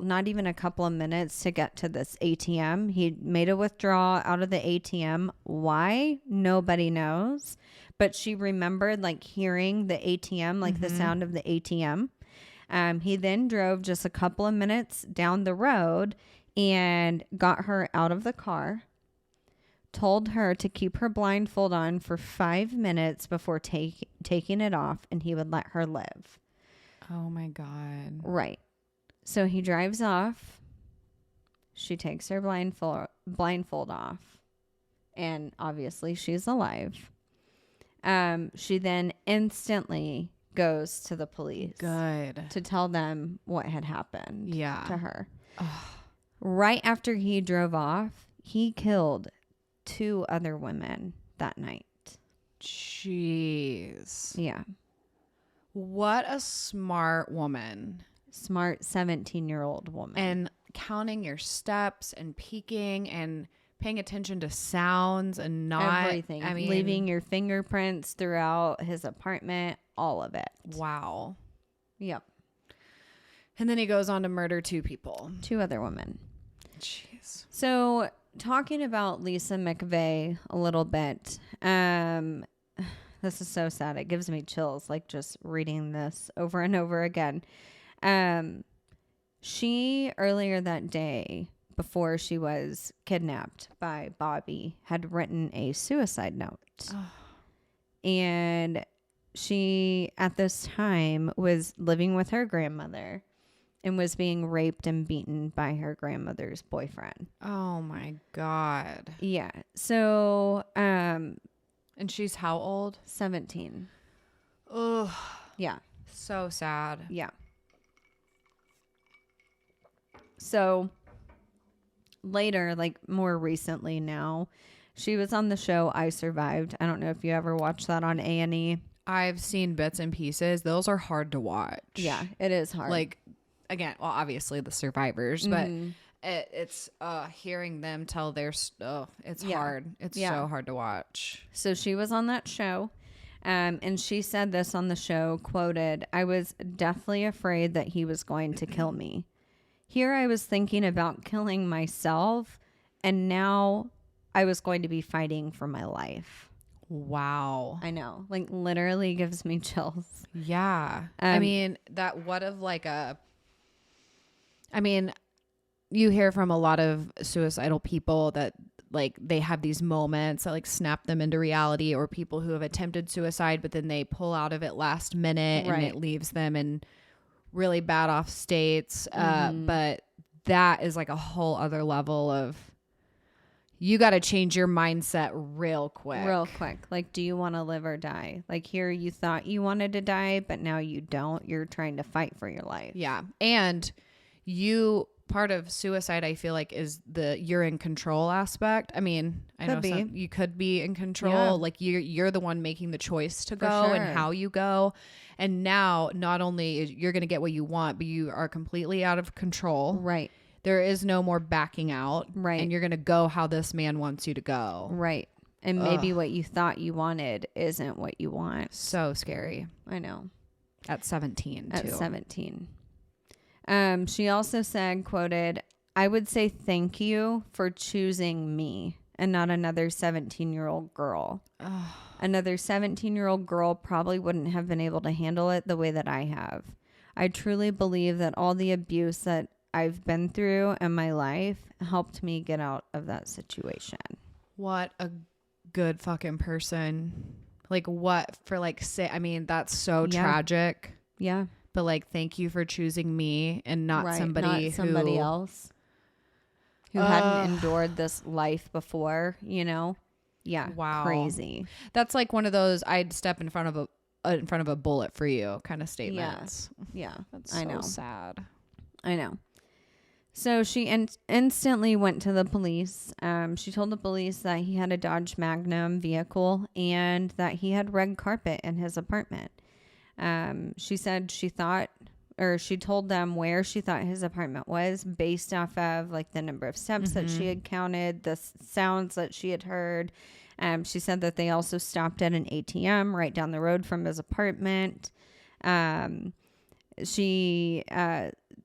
not even a couple of minutes to get to this ATM. He made a withdrawal out of the ATM. Why? Nobody knows. But she remembered like hearing the ATM, like the sound of the ATM. He then drove just a couple of minutes down the road and got her out of the car. Told her to keep her blindfold on for 5 minutes before taking it off, and he would let her live. Oh my God. Right. So he drives off. She takes her blindfold off, and obviously she's alive. She then instantly goes to the police. Good. To tell them what had happened to her. Ugh. Right after he drove off, he killed 2 other women that night. Jeez. Yeah. What a smart woman. Smart 17-year-old woman. And counting your steps and peeking and paying attention to sounds and not everything. I mean, leaving your fingerprints throughout his apartment, all of it. Wow. Yep. And then he goes on to murder 2 people. 2 other women. Jeez. So talking about Lisa McVeigh a little bit, this is so sad. It gives me chills, like just reading this over and over again. She, earlier that day, before she was kidnapped by Bobby, had written a suicide note. Oh. And she, at this time, was living with her grandmother and was being raped and beaten by her grandmother's boyfriend. Oh my God. Yeah. So, and she's how old? 17. Ugh. Yeah. So sad. Yeah. So later, like more recently now, she was on the show I Survived. I don't know if you ever watched that on A&E. I've seen bits and pieces. Those are hard to watch. Yeah, it is hard. Like, again, well, obviously the survivors, but it's hearing them tell their it's hard. It's so hard to watch. So she was on that show, and she said this on the show, quoted, "I was deathly afraid that he was going to kill me. Here I was thinking about killing myself, and now I was going to be fighting for my life." Wow. I know. Like, literally gives me chills. Yeah. I mean, you hear from a lot of suicidal people that like they have these moments that like snap them into reality, or people who have attempted suicide, but then they pull out of it last minute and it leaves them in really bad off states. But that is like a whole other level of, you got to change your mindset real quick. Like, do you want to live or die? Like, here you thought you wanted to die, but now you don't. You're trying to fight for your life. Yeah. And part of suicide, I feel like, is the you're in control aspect. I mean, I know you could be in control. Yeah. Like you're the one making the choice to go and how you go. And now not only is you're going to get what you want, but you are completely out of control. Right. there is no more backing out. Right. And you're going to go how this man wants you to go. Right. And maybe what you thought you wanted isn't what you want. So scary. I know. At 17, At too. 17. She also said, quoted, "I would say thank you for choosing me and not another 17-year-old girl. Another 17-year-old girl probably wouldn't have been able to handle it the way that I have. I truly believe that all the abuse that I've been through in my life helped me get out of that situation." What a good fucking person. Like what for like say, I mean, that's so tragic. Yeah. But like, thank you for choosing me and not somebody else who hadn't endured this life before, you know? Yeah. Wow. Crazy. That's like one of those I'd step in front of a bullet for you kind of statements. Yeah. That's I so know. sad. I know. So she instantly went to the police. She told the police that he had a Dodge Magnum vehicle and that he had red carpet in his apartment. She said she told them where she thought his apartment was based off of like the number of steps that she had counted, the sounds that she had heard. She said that they also stopped at an ATM right down the road from his apartment. She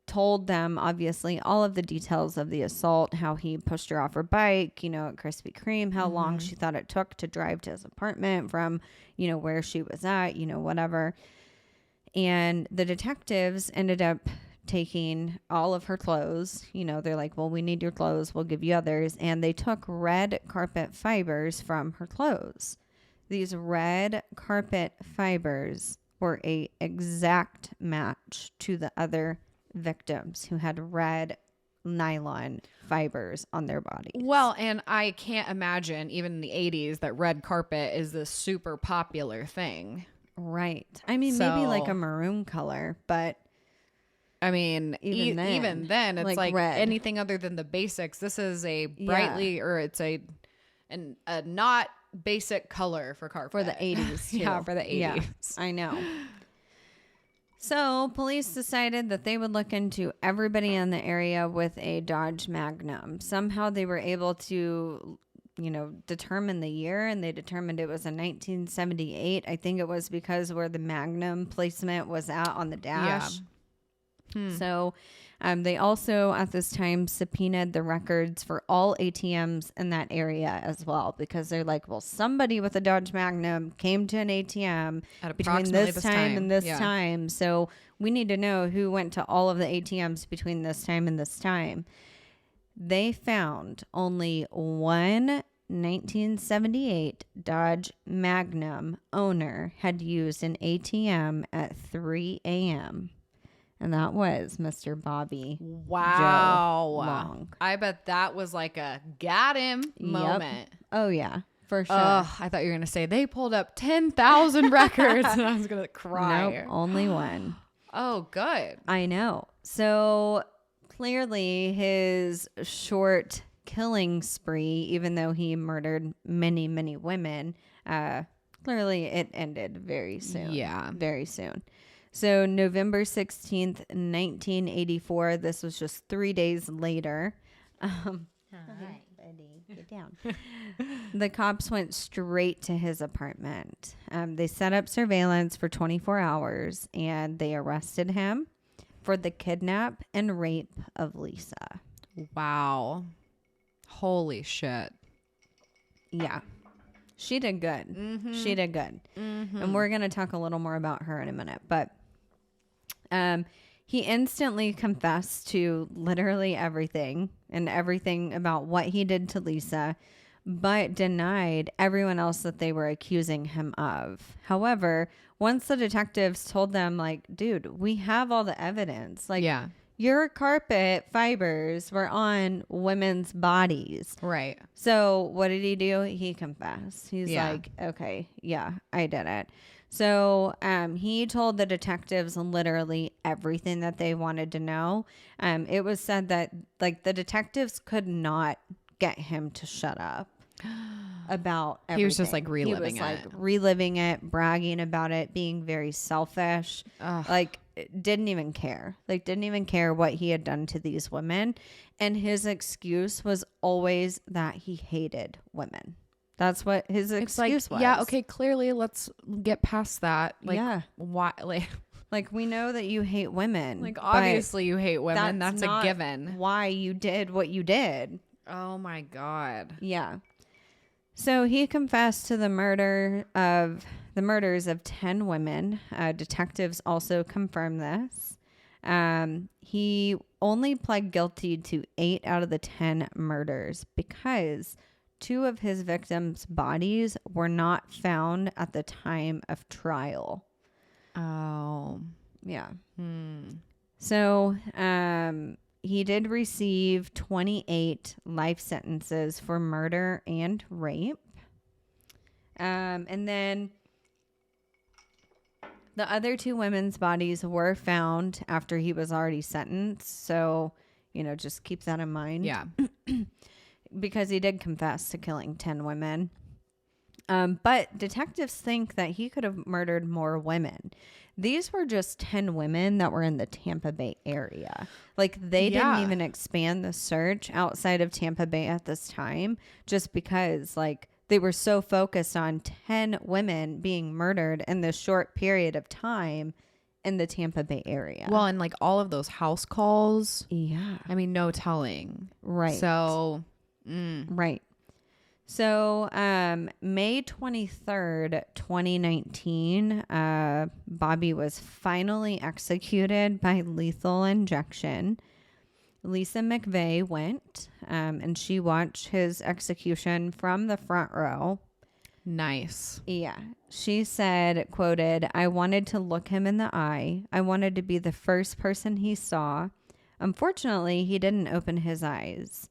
told them, obviously, all of the details of the assault, how he pushed her off her bike, at Krispy Kreme, how long she thought it took to drive to his apartment from, where she was at, whatever. And the detectives ended up taking all of her clothes. They're like, well, we need your clothes. We'll give you others. And they took red carpet fibers from her clothes. These red carpet fibers were a exact match to the other victims who had red nylon fibers on their bodies. Well, and I can't imagine even in the 80s that red carpet is this super popular thing. Right. I mean, maybe like a maroon color, but I mean, even then it's like red. Anything other than the basics. This is a brightly or it's a not basic color for carpet. For the 80s too. Yeah, for the 80s. Yeah, I know. So police decided that they would look into everybody in the area with a Dodge Magnum. Somehow they were able to, determine the year, and they determined it was in 1978. I think it was because where the Magnum placement was at on the dash. Yeah. So they also at this time subpoenaed the records for all ATMs in that area as well, because they're like, well, somebody with a Dodge Magnum came to an ATM between this time and this time. So we need to know who went to all of the ATMs between this time and this time. They found only one 1978 Dodge Magnum owner had used an ATM at 3 a.m. And that was Mr. Bobby. Wow. Joe Long. I bet that was like a got him moment. Oh, yeah, for sure. I thought you were going to say they pulled up 10,000 records and I was going to cry. Nope, only one. Oh, good. I know. So clearly his short killing spree, even though he murdered many, many women, clearly it ended very soon. Yeah. Very soon. So November 16th, 1984, this was just 3 days later. Hi, buddy. Get down. The cops went straight to his apartment. They set up surveillance for 24 hours, and they arrested him for the kidnap and rape of Lisa. Wow. Holy shit. Yeah. She did good. Mm-hmm. She did good. Mm-hmm. And we're going to talk a little more about her in a minute. But he instantly confessed to literally everything and everything about what he did to Lisa, but denied everyone else that they were accusing him of. However, once the detectives told them, like, dude, we have all the evidence. Like, yeah. Your carpet fibers were on women's bodies. Right. So what did he do? He confessed. He's like, okay, yeah, I did it. So he told the detectives literally everything that they wanted to know. It was said that like the detectives could not get him to shut up about everything. He was just like reliving reliving it, bragging about it, being very selfish. Ugh. Like didn't even care. Like, didn't even care what he had done to these women. And his excuse was always that he hated women. That's what his excuse was. Yeah, okay, clearly let's get past that. Like, Yeah. why? Like, we know that you hate women. Like, obviously you hate women. That's a given. Why you did what you did. Oh my God. Yeah. So he confessed to the murders of 10 women. Detectives also confirmed this. He only pled guilty to 8 out of the 10 murders because 2 of his victims' bodies were not found at the time of trial. Oh. Yeah. So, he did receive 28 life sentences for murder and rape. And then the other 2 women's bodies were found after he was already sentenced. So, just keep that in mind. Yeah. Because he did confess to killing 10 women. But detectives think that he could have murdered more women. These were just 10 women that were in the Tampa Bay area. Like, they didn't even expand the search outside of Tampa Bay at this time, just because, like, they were so focused on 10 women being murdered in this short period of time in the Tampa Bay area. Well, and like all of those house calls. Yeah. I mean, no telling. Right. So, Right. So, May 23rd, 2019, Bobby was finally executed by lethal injection. Lisa McVeigh went, and she watched his execution from the front row. Nice. Yeah. She said, quoted, "I wanted to look him in the eye. I wanted to be the first person he saw. Unfortunately, he didn't open his eyes."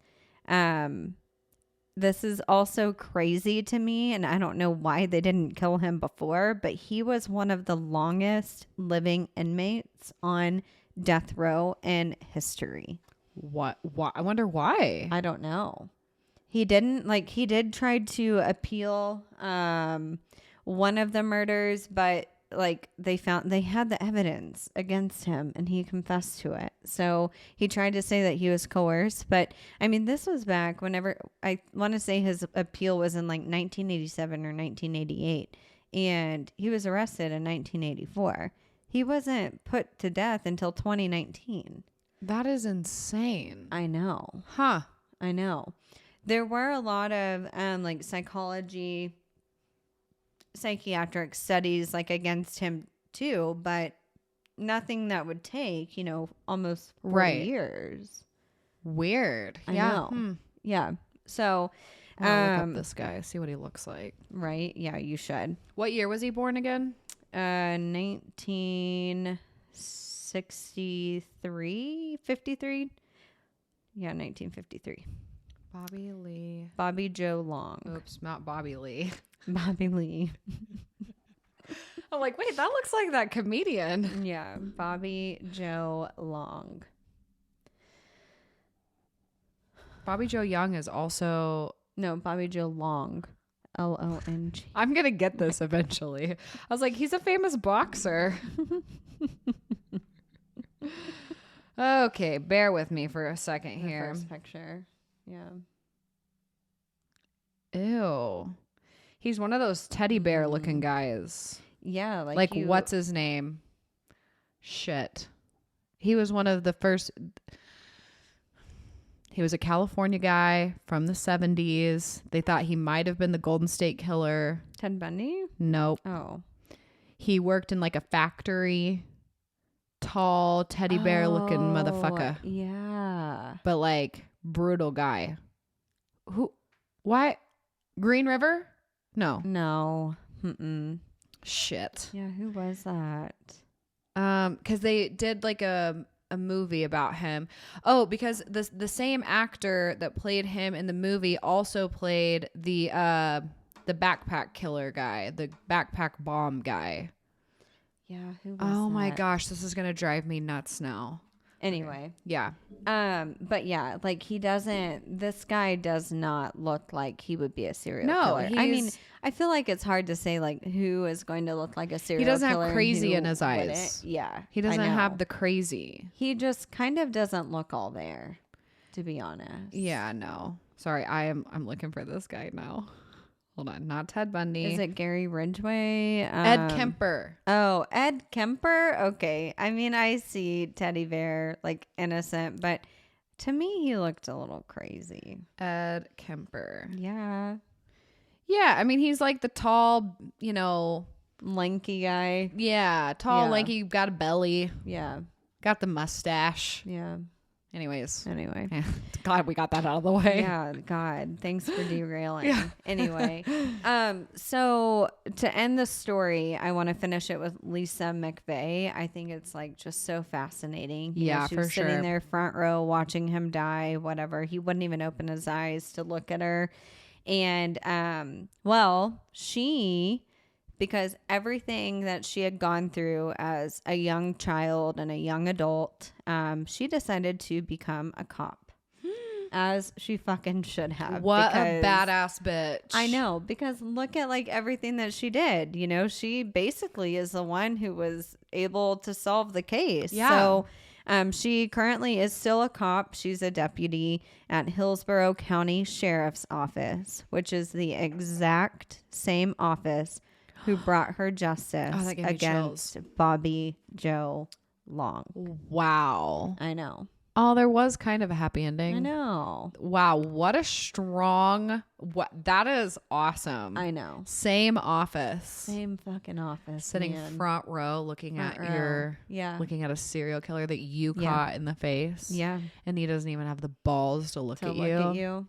This is also crazy to me, and I don't know why they didn't kill him before, but he was one of the longest living inmates on death row in history. What? I wonder why. I don't know. He did try to appeal one of the murders, but they had the evidence against him and he confessed to it. So he tried to say that he was coerced, but I mean, this was back whenever, I want to say his appeal was in 1987 or 1988, and he was arrested in 1984. He wasn't put to death until 2019. That is insane. I know. Huh. I know. There were a lot of psychiatric studies against him too, but nothing that would take, almost 40 years. Weird. I know. Yeah. So, I'll look up this guy, see what he looks like. Right. Yeah, you should. What year was he born again? 1963, 53. Yeah, 1953. Bobby Lee. Bobby Joe Long. Oops, not Bobby Lee. Bobby Lee. I'm like, wait, that looks like that comedian. Yeah, Bobby Joe Long. Bobby Joe Young is also... No, Bobby Joe Long. Long. I'm going to get this eventually. I was like, he's a famous boxer. Okay, bear with me for a second here. First picture. Yeah. Ew. He's one of those teddy bear looking guys. Yeah. What's his name? Shit. He was one of the first. He was a California guy from the 70s. They thought he might have been the Golden State Killer. Ted Bundy? Nope. Oh. He worked in a factory. Tall teddy bear looking motherfucker. Yeah. But brutal guy. Who? Why? Green River? No. No. Mm-mm. Shit. Yeah, who was that? Because they did a movie about him. Oh, because the same actor that played him in the movie also played the backpack killer guy, the backpack bomb guy. Yeah, who was Oh my that? gosh, this is gonna drive me nuts now. Anyway. Yeah. But yeah, like this guy does not look like he would be a serial killer. I mean, he's- I feel like it's hard to say like who is going to look like a serial killer. He doesn't have and crazy who in his wouldn't. eyes. Yeah. He doesn't I know. have the crazy. He just kind of doesn't look all there, to be honest. Yeah, no. Sorry, I'm looking for this guy now. Hold on, not Ted Bundy. Is it Gary Ridgway? Ed Kemper? Oh, Ed Kemper? Okay. I mean, I see Teddy Bear, like innocent, but to me, he looked a little crazy. Ed Kemper. Yeah. Yeah, I mean, he's like the tall, Lanky guy. yeah, tall, Yeah. lanky, got a belly, Yeah. got the mustache. Yeah. Anyways, Anyway. glad we got that out of the way. Yeah, God, thanks for derailing. Yeah. Anyway, so to end the story, I want to finish it with Lisa McVeigh. I think it's like just so fascinating. You know, she was sitting there front row watching him die, whatever. He wouldn't even open his eyes to look at her. And because everything that she had gone through as a young child and a young adult, she decided to become a cop. As she fucking should have. What a badass bitch. I know, because look at like everything that she did. You know, she basically is the one who was able to solve the case. Yeah. So she currently is still a cop. She's a deputy at Hillsborough County Sheriff's Office, which is the exact same office who brought her justice against Bobby Joe Long. Wow. I know. Oh, there was kind of a happy ending. I know. Wow, what a strong... that is awesome. I know. Same office. Same fucking office. Sitting man. front row looking Front at row. looking at a serial killer that you caught in the face. Yeah. And he doesn't even have the balls to look at you.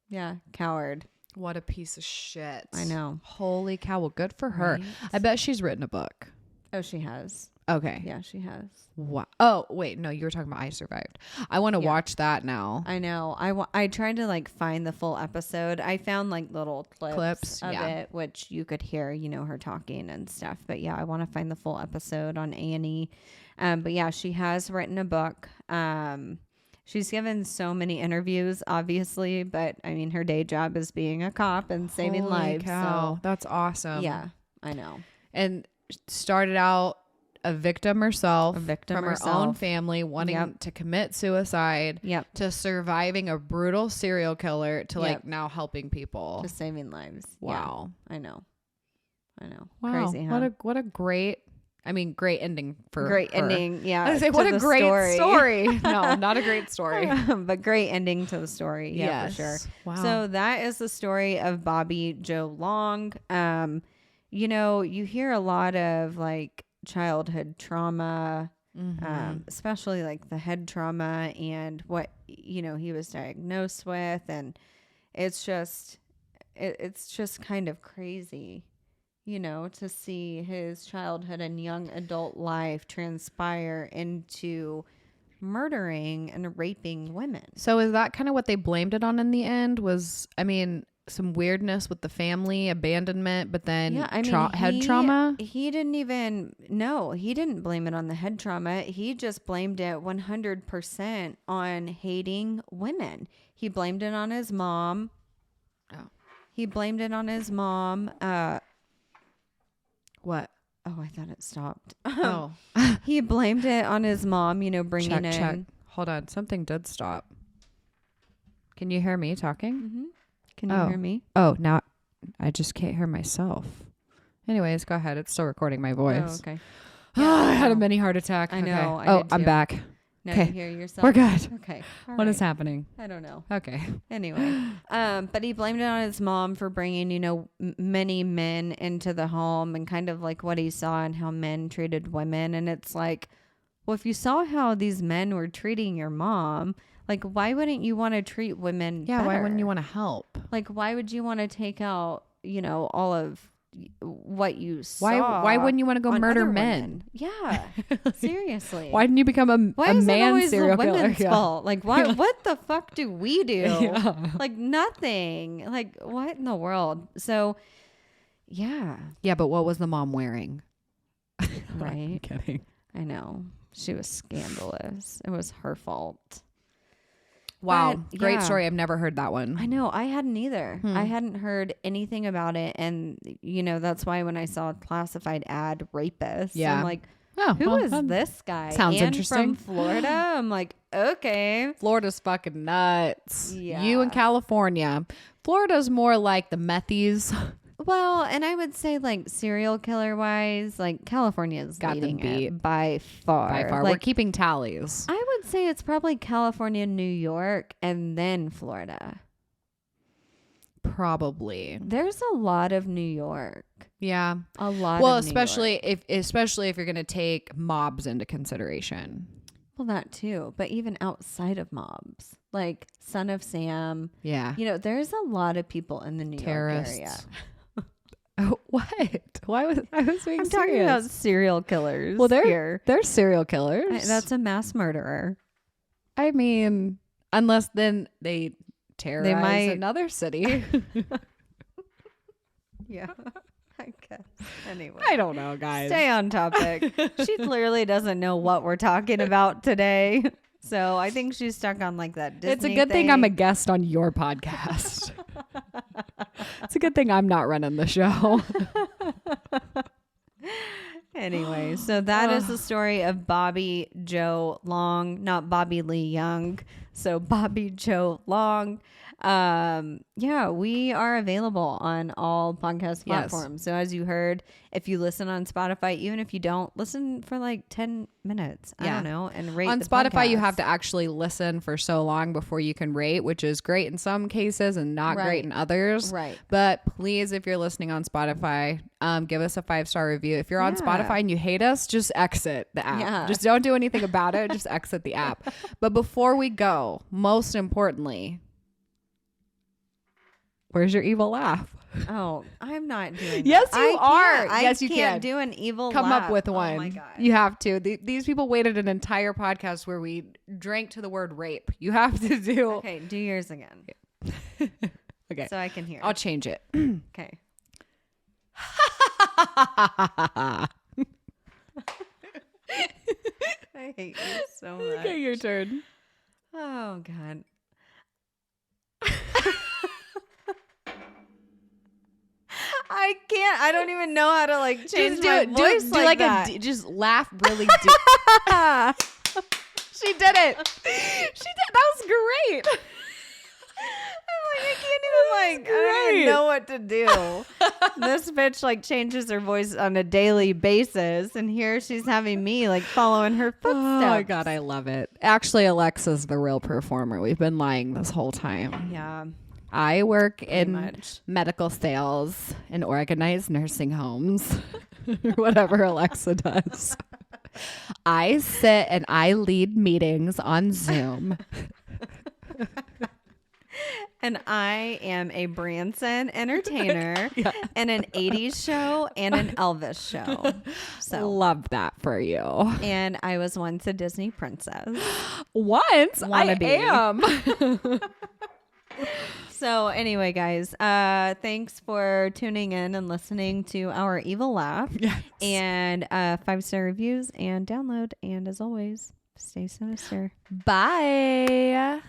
Yeah. Coward. What a piece of shit. I know. Holy cow. Well, good for her. Right? I bet she's written a book. Oh, she has. Okay. Yeah, she has. Wow. Oh, wait. No, you were talking about I Survived. I want to watch that now. I know. I tried to like find the full episode. I found like little clips of it, which you could hear, her talking and stuff. But yeah, I want to find the full episode on A&E. But yeah, she has written a book. She's given so many interviews, obviously, but I mean, her day job is being a cop and saving Holy lives. Cow. So that's awesome. yeah, I know. And started out a victim herself, from her own family, wanting to commit suicide, to surviving a brutal serial killer, to like now helping people, just saving lives. Wow. Yeah, I know. Wow. Crazy, huh? What a great ending for great her. ending. Yeah. I say what a great story. No, not a great story, but great ending to the story. Yeah, for sure. Wow. So that is the story of Bobby Joe Long. You hear a lot of like childhood trauma, especially like the head trauma and what he was diagnosed with, and it's just kind of crazy to see his childhood and young adult life transpire into murdering and raping women. So is that kind of what they blamed it on in the end? Some weirdness with the family, abandonment, but then head trauma? He didn't blame it on the head trauma. He just blamed it 100% on hating women. He blamed it on his mom. Oh. He blamed it on his mom. What? Oh, I thought it stopped. Oh. He blamed it on his mom, bringing in. Check. Hold on. Something did stop. Can you hear me talking? Mm-hmm. Can you hear me? Oh, now I just can't hear myself. Anyways, go ahead. It's still recording my voice. Oh, okay. I had a mini heart attack. I know. Okay. I'm back. Now okay. you hear yourself. We're good. Okay. What is happening? I don't know. Okay. Anyway, but he blamed it on his mom for bringing, many men into the home and kind of like what he saw and how men treated women. And it's like, well, if you saw how these men were treating your mom, like, why wouldn't you want to treat women better? Why wouldn't you want to help? Like, why would you want to take out, all of what you saw? Why wouldn't you want to go murder men? Yeah. Seriously. Why didn't you become a man serial killer? Women's fault? Like, what the fuck do we do? Like, nothing. Like, what in the world? So, yeah. Yeah, but what was the mom wearing? Right. I'm kidding. I know. She was scandalous. It was her fault. Wow. But, Great yeah. story. I've never heard that one. I know. I hadn't either. I hadn't heard anything about it. And, that's why when I saw a classified ad, rapist, I'm like, who is this guy? Sounds interesting. From Florida? I'm like, okay. Florida's fucking nuts. Yeah. You in California. Florida's more like the methies. Well, and I would say like serial killer wise, like California's Got them leading beat. it by far. By far. Like, We're keeping tallies. I would say it's probably California, New York, and then Florida. Probably. There's a lot of New York. Yeah. A lot Well, of New especially York. if you're going to take mobs into consideration. Well, that too. But even outside of mobs, like Son of Sam. Yeah. There's a lot of people in the New Terrorists. York area. Oh, what? Why was I was being I'm serious? talking about serial killers. Well, here. they're serial killers. That's a mass murderer. I mean, unless then they terrorize might- another city. Yeah. I guess. Anyway. I don't know, guys. Stay on topic. She clearly doesn't know what we're talking about today. So I think she's stuck on like that Disney It's a good thing I'm a guest on your podcast. It's a good thing I'm not running the show. Anyway, so that is the story of Bobby Joe Long, not Bobby Lee Young. So Bobby Joe Long. Yeah, we are available on all podcast platforms. So as you heard, if you listen on Spotify, even if you don't, listen for like 10 minutes. I don't know. And rate On the Spotify, you podcast. have to actually listen for so long before you can rate, which is great in some cases and not great in others. Right. But please, if you're listening on Spotify, give us a 5-star review. If you're on Spotify and you hate us, just exit the app. Yeah. Just don't do anything about it. Just exit the app. But before we go, most importantly, where's your evil laugh? Oh, I'm not doing Yes, that. you are. I Yes, you can't can. do an evil Come laugh. up with one. Oh my God. You have to. These people waited an entire podcast where we drank to the word rape. You have to do. Okay, do yours again. Okay. So I can hear. I'll change it. Okay. I hate you so much. Okay, your turn. Oh God. I can't. I don't even know how to like change my voice do like like that. just laugh really deep. She did it. She did. That was great. I can't even I don't even know what to do. This bitch like changes her voice on a daily basis, and here she's having me like following her footsteps. Oh my God, I love it. Actually, Alexa's the real performer. We've been lying this whole time. Yeah. I work in much. medical sales and organized nursing homes, or whatever Alexa does. I sit and I lead meetings on Zoom. And I am a Branson entertainer and an 80s show and an Elvis show. So, Love that for you. and I was once a Disney princess. Once Wanna be. I am. So anyway, guys, thanks for tuning in and listening to our evil laugh. Yes. And 5-star reviews and download. And as always, stay sinister. Bye.